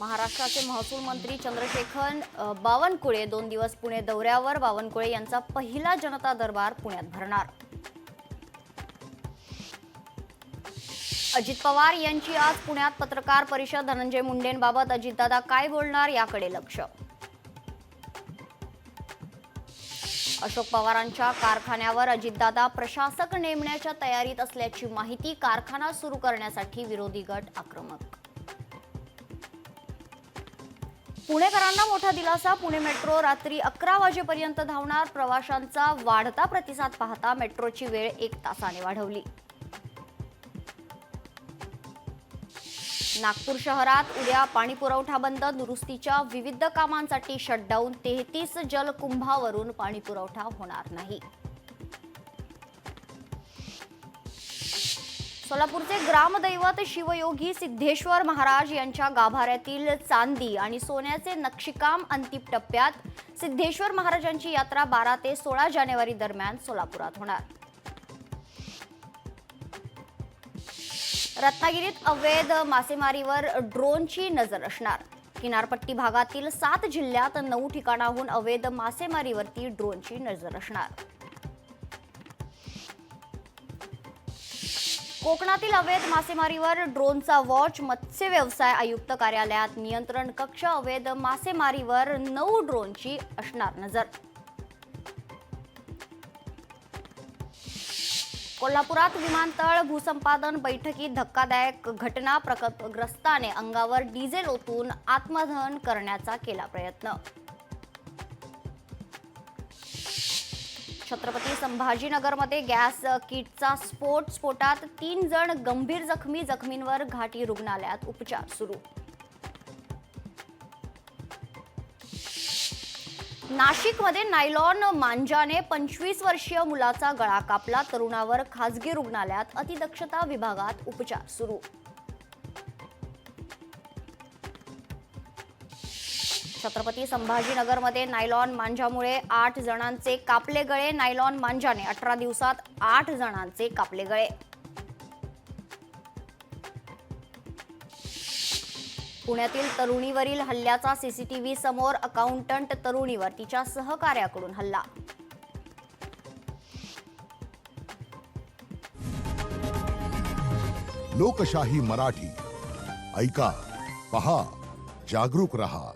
महाराष्ट्राचे महसूल मंत्री चंद्रशेखर बावनकुळे 2 दिवस पुणे दौऱ्यावर। बावनकुळे यांचा पहिला जनता दरबार पुण्यात भरणार। अजित पवार यांची आज पुण्यात पत्रकार परिषद। धनंजय मुंडेंबाबत अजितदादा काय बोलणार याकडे लक्ष। अशोक पवारांच्या कारखान्यावर अजितदादा प्रशासक नेमण्याच्या तयारीत असल्याची माहिती। कारखाना सुरू करण्यासाठी विरोधी गट आक्रमक। पुणेकरांना मोठा दिलासा। पुणे मेट्रो रात्री 11 वाजेपर्यंत धावणार। प्रवाशांचा वाढता प्रतिसाद पाहता मेट्रोची वेळ 1 तासाने वाढवली। नागपूर शहरात उद्या पाणी पुरवठा बंद। दुरुस्तीच्या विविध कामांसाठी शटडाऊन। 33 जलकुंभावरून पाणी पुरवठा होणार नाही। सोलापूरचे ग्रामदैवत शिवयोगी सिद्धेश्वर महाराज यांच्या गाभाऱ्यातील चांदी आणि सोन्याचे नक्षीकाम अंतिम टप्प्यात। सिद्धेश्वर महाराजांची यात्रा 12 ते 16 जानेवारी दरम्यान सोलापुरात होणार। रत्नागिरीत अवैध मासेमारीवर ड्रोनची नजर असणार। किनारपट्टी भागातील 7 जिल्ह्यात 9 ठिकाणाहून अवैध मासेमारीवरती ड्रोनची नजर असणार। कोकणातील अवैध मासेमारीवर ड्रोनचा वॉच। मत्स्य व्यवसाय आयुक्त कार्यालयात नियंत्रण कक्ष। अवैध मासेमारीवर 9 ड्रोनची असणार नजर। कोल्हापुरात विमानतळ भूसंपादन बैठकीत धक्कादायक घटना। प्रकल्पग्रस्ताने अंगावर डिझेल ओतून आत्मदहन करण्याचा केला प्रयत्न। छत्रपती संभाजीनगरमध्ये गॅस किटचा स्फोटात 3 जण गंभीर जखमी। जखमींवर घाटी रुग्णालयात उपचार सुरू। नाशिकमध्ये नायलॉन मांजाने 25 वर्षीय मुलाचा गळा कापला। तरुणावर खासगी रुग्णालयात अतिदक्षता विभागात उपचार सुरू। छत्रपती संभाजीनगरमध्ये नायलॉन मांजामुळे 8 जणांचे कापले गळे। नायलॉन मांजाने 18 दिवसात 8 जणांचे कापले गळे। पुण्यातील तरुणीवरील हल्ल्याचा सीसीटीव्ही समोर। अकाउंटंट तरुणीवर तिच्या सहकार्याकडून हल्ला। लोकशाही मराठी ऐका, पहा, जागरूक रहा।